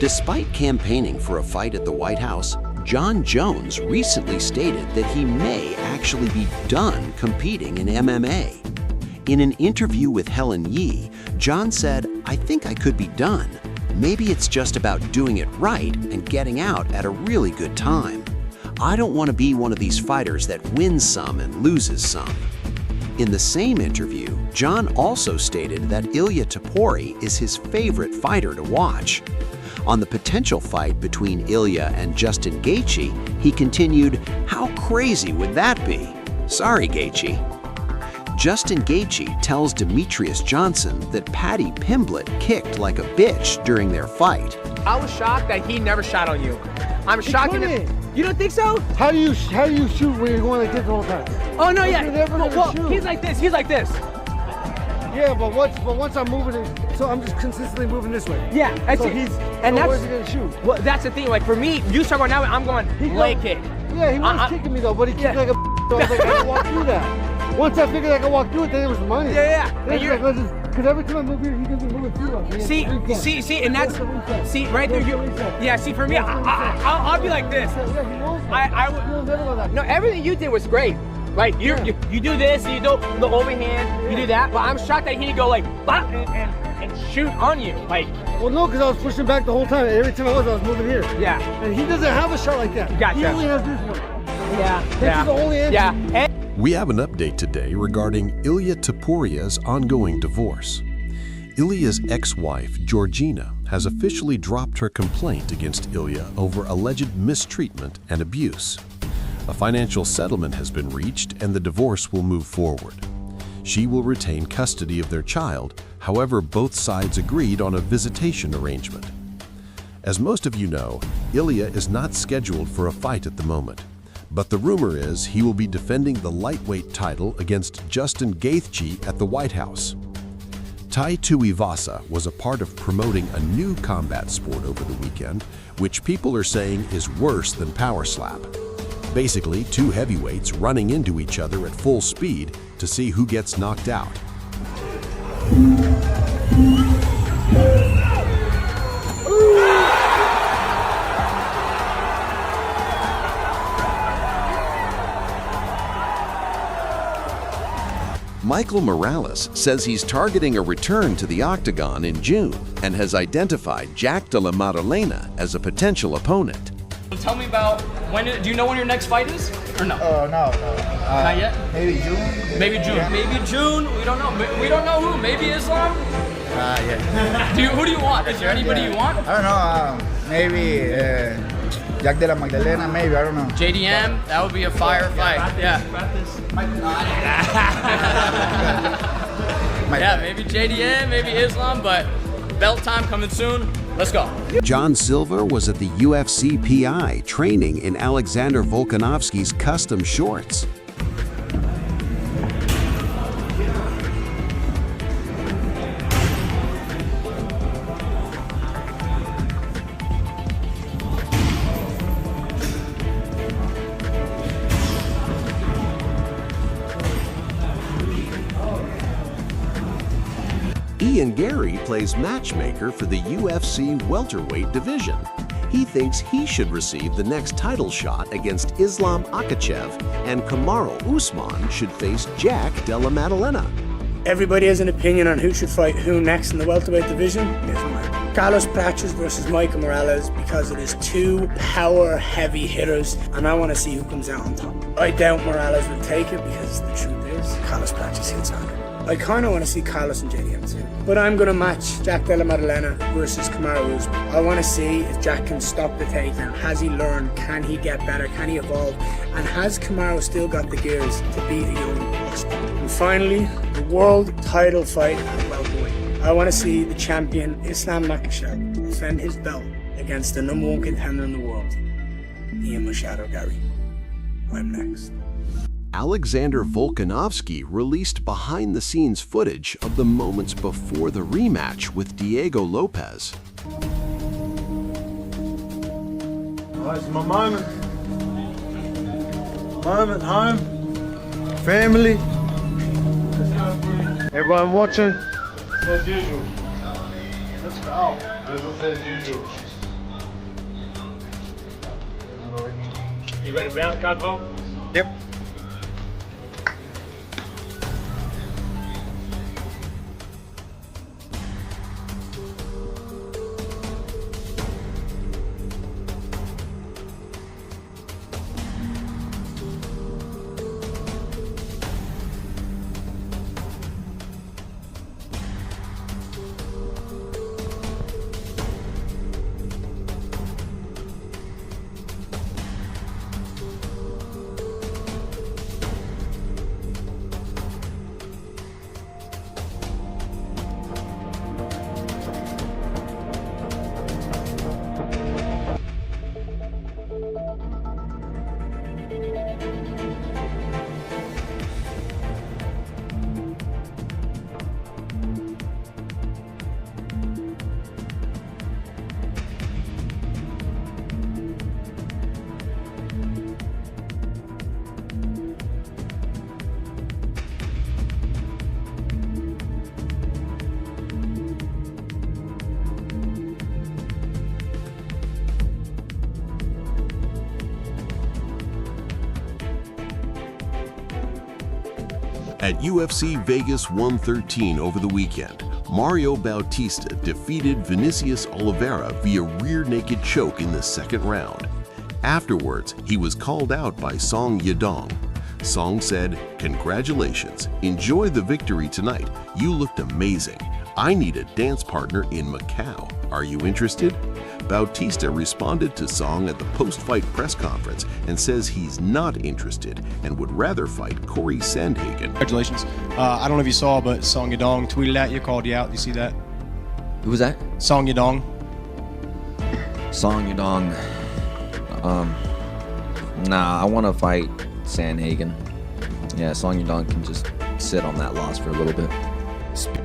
Despite campaigning for a fight at the White House, Jon Jones recently stated that he may actually be done competing in MMA. In an interview with Helen Yee, Jon said, "I think I could be done. Maybe it's just about doing it right and getting out at a really good time. I don't want to be one of these fighters that wins some and loses some." In the same interview, Jon also stated that Ilia Topuria is his favorite fighter to watch. On the potential fight between Ilia and Justin Gaethje, he continued, "How crazy would that be? Sorry, Gaethje." Justin Gaethje tells Demetrius Johnson that Paddy Pimblett kicked like a bitch during their fight. I was shocked that he never shot on you. I'm shocked that you don't think so? How do you shoot when you're going like this the whole time? Oh no, yeah. Well, shoot. he's like this. He's like this. Yeah, but once I'm moving it, so I'm just consistently moving this way. Yeah, and so where's he gonna shoot? Well, that's the thing. Like for me, you start going that way, I'm going leg kick. Yeah, he was kicking me though, but he kicked like a. So I was like, I can walk through that. Once I figured I could walk through it, then it was money. Yeah. Because every time I move here, he can be moving through us. See, and that's right there. Yeah, see, for me, I'll be like this. I would never go that. No, everything you did was great. Right, you do this, you do the overhand, you do that, but I'm shocked that he'd go like, bop, and shoot on you, like. Well, no, because I was pushing back the whole time. Every time I was moving here. Yeah. And he doesn't have a shot like that. Gotcha. He only has this one. Yeah. This is the only answer. Yeah. We have an update today regarding Ilia Topuria's ongoing divorce. Ilia's ex-wife, Georgina, has officially dropped her complaint against Ilia over alleged mistreatment and abuse. A financial settlement has been reached and the divorce will move forward. She will retain custody of their child, however, both sides agreed on a visitation arrangement. As most of you know, Ilia is not scheduled for a fight at the moment, but the rumor is he will be defending the lightweight title against Justin Gaethje at the White House. Tai Tuivasa was a part of promoting a new combat sport over the weekend, which people are saying is worse than power slap. Basically, two heavyweights running into each other at full speed to see who gets knocked out. Michael Morales says he's targeting a return to the octagon in June and has identified Jack Della Maddalena as a potential opponent. Tell me about do you know when your next fight is? Or no? No. Not yet? Maybe June. Maybe June. Yeah. Maybe June. We don't know. We don't know who. Maybe Islam? Yeah. Who do you want? Is there anybody you want? I don't know. Maybe Jack Della Maddalena, maybe. I don't know. JDM? That would be a fire fight. Yeah. Yeah, maybe JDM, maybe Islam, but belt time coming soon. Let's go. John Silver was at the UFC PI training in Alexander Volkanovski's custom shorts. Ian Gary plays matchmaker for the UFC welterweight division. He thinks he should receive the next title shot against Islam Makhachev, and Kamaru Usman should face Jack Della Maddalena. Everybody has an opinion on who should fight who next in the welterweight division. Here's mine. Carlos Praches versus Michael Morales, because it is two power heavy hitters and I want to see who comes out on top. I doubt Morales will take it because the truth is Carlos Praches hits harder. I kind of want to see Carlos and JDM too. But I'm going to match Jack Della Maddalena versus Kamaru Usman. I want to see if Jack can stop the takedown. Has he learned? Can he get better? Can he evolve? And has Kamaru still got the gears to beat a young Austin? And finally, the world title fight at welterweight. I want to see the champion Islam Makhachev defend his belt against the #1 contender in the world, Ian Machado Gary. I'm next. Alexander Volkanovski released behind-the-scenes footage of the moments before the rematch with Diego Lopez. It's my moment. Moment, home, family. Everyone watching. As usual. Let's go. As usual. You ready to bounce, Godfall? Yep. At UFC Vegas 113 over the weekend, Mario Bautista defeated Vinicius Oliveira via rear naked choke in the second round. Afterwards, he was called out by Song Yadong. Song said, "Congratulations, enjoy the victory tonight. You looked amazing. I need a dance partner in Macau. Are you interested?" Bautista responded to Song at the post-fight press conference and says he's not interested and would rather fight Corey Sandhagen. Congratulations. I don't know if you saw, but Song Yadong tweeted at you, called you out. You see that? Who was that? Song Yadong. Song Yadong. Nah, I want to fight Sandhagen. Yeah, Song Yadong can just sit on that loss for a little bit.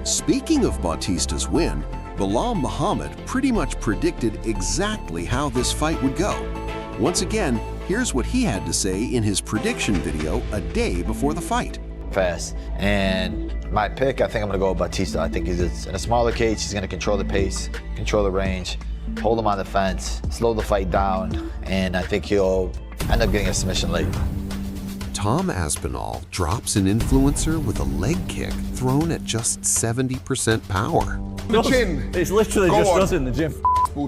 Speaking of Bautista's win, Bilal Muhammad pretty much predicted exactly how this fight would go. Once again, here's what he had to say in his prediction video a day before the fight. Fast. And my pick, I think I'm going to go with Bautista. I think he's in a smaller cage. He's going to control the pace, control the range, hold him on the fence, slow the fight down, and I think he'll end up getting a submission late. Tom Aspinall drops an influencer with a leg kick thrown at just 70% power. The chin. It's literally Go just on. us in the gym. Oh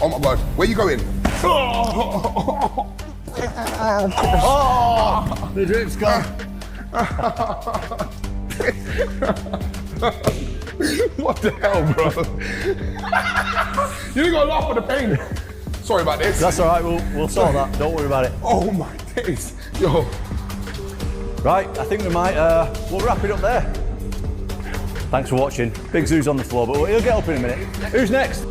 my God, where you going? The drip's gone. What the hell, bro? You ain't gonna laugh at the pain. Sorry about this. That's all right, we'll solve that. Don't worry about it. Oh my days. Yo. Right, I think we might, we'll wrap it up there. Thanks for watching. Big Zoo's on the floor, but he'll get up in a minute. Who's next?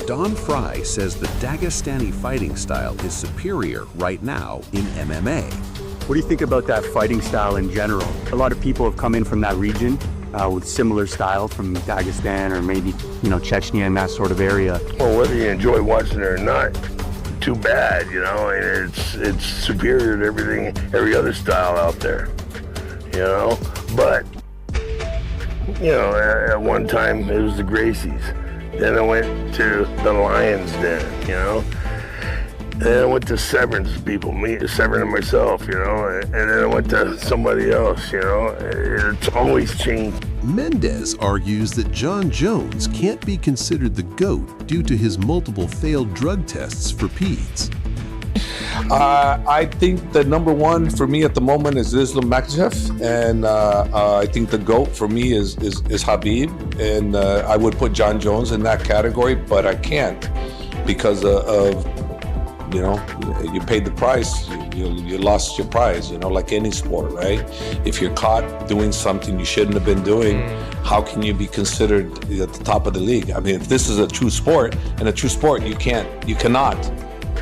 Don Fry says the Dagestani fighting style is superior right now in MMA. What do you think about that fighting style in general? A lot of people have come in from that region with similar style from Dagestan or maybe, Chechnya and that sort of area. Well, whether you enjoy watching it or not, too bad, and it's superior to every other style out there, but, at one time it was the Gracies. Then I went to the Lions Den, Then I went to Severn's people, Severn and myself, and then I went to somebody else, It's always changed. Mendez argues that John Jones can't be considered the GOAT due to his multiple failed drug tests for peds. I think the number one for me at the moment is Islam Makhachev, and I think the GOAT for me is Khabib, and I would put John Jones in that category, but I can't because of you paid the price, you lost your prize, like any sport, right? If you're caught doing something you shouldn't have been doing, how can you be considered at the top of the league? I mean, if this is a true sport, in a true sport, you cannot,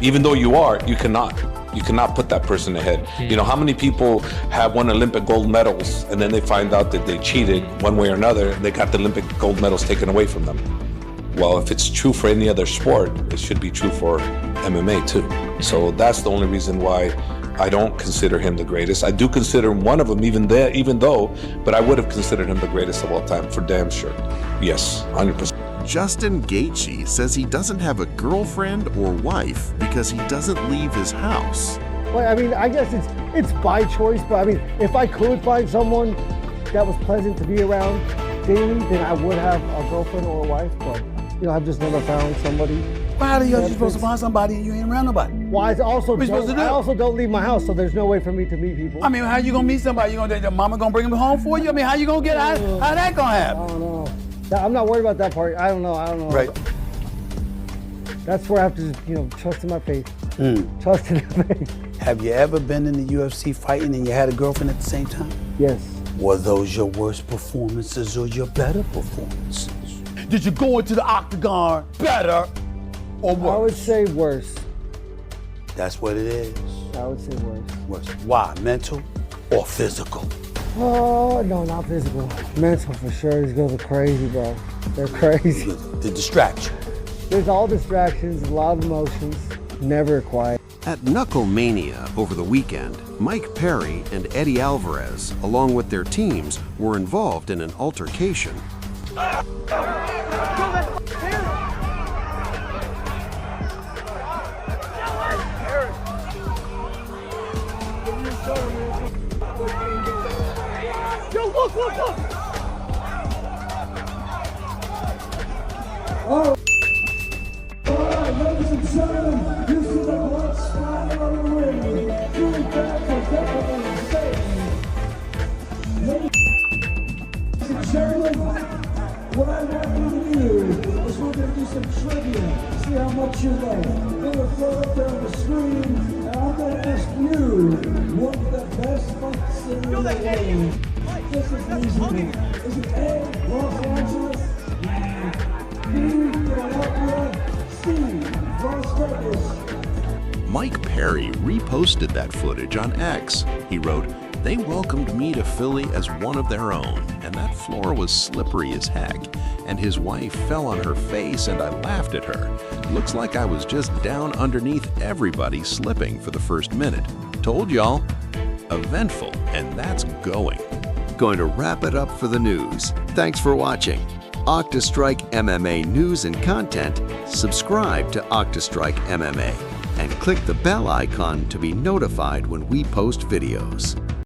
even though you cannot put that person ahead. How many people have won Olympic gold medals and then they find out that they cheated one way or another and they got the Olympic gold medals taken away from them? Well, if it's true for any other sport, it should be true for MMA too. So that's the only reason why I don't consider him the greatest. I do consider one of them even though, but I would have considered him the greatest of all time for damn sure. Yes, 100%. Justin Gaethje says he doesn't have a girlfriend or wife because he doesn't leave his house. Well, I mean, I guess it's by choice, but I mean, if I could find someone that was pleasant to be around daily, then I would have a girlfriend or a wife, but, you know, I've just never found somebody. Why are you supposed to find somebody and you ain't around nobody? Well, I also, What you supposed to do? I also don't leave my house, so there's no way for me to meet people. I mean, how you gonna meet somebody? You gonna your mama gonna bring them home for you? I mean, how you gonna get how that gonna happen? I don't know. I'm not worried about that part. I don't know. Right. That's where I have to, you know, trust in my faith. Trust in my faith. Have you ever been in the UFC fighting and you had a girlfriend at the same time? Yes. Were those your worst performances or your better performances? Did you go into the octagon better or worse? I would say worse. That's what it is. I would say worse. Worse. Why? Mental or physical? Oh, no, not physical. Mental for sure. These girls are crazy, bro. They're crazy. The distraction. There's all distractions, a lot of emotions, never quiet. At Knuckle Mania over the weekend, Mike Perry and Eddie Alvarez, along with their teams, were involved in an altercation. Yo, look! Oh. All right, ladies and gentlemen, this is the blood spot on the ring. Going back to Beverly State. Ladies and gentlemen, what I want you to do is we're going to do some trivia. See how much you know. We're going to throw it down the screen, and I'm going to ask you what the best fights in the world. This is easy. Is it A, Los Angeles? B, Philadelphia? C, Las Vegas? Mike Perry reposted that footage on X. He wrote, "They welcomed me to Philly as one of their own, and that floor was slippery as heck, and his wife fell on her face and I laughed at her. Looks like I was just down underneath everybody slipping for the first minute. Told y'all." Eventful, and that's going. Going to wrap it up for the news. Thanks for watching. Octastrike MMA news and content, subscribe to Octastrike MMA and click the bell icon to be notified when we post videos.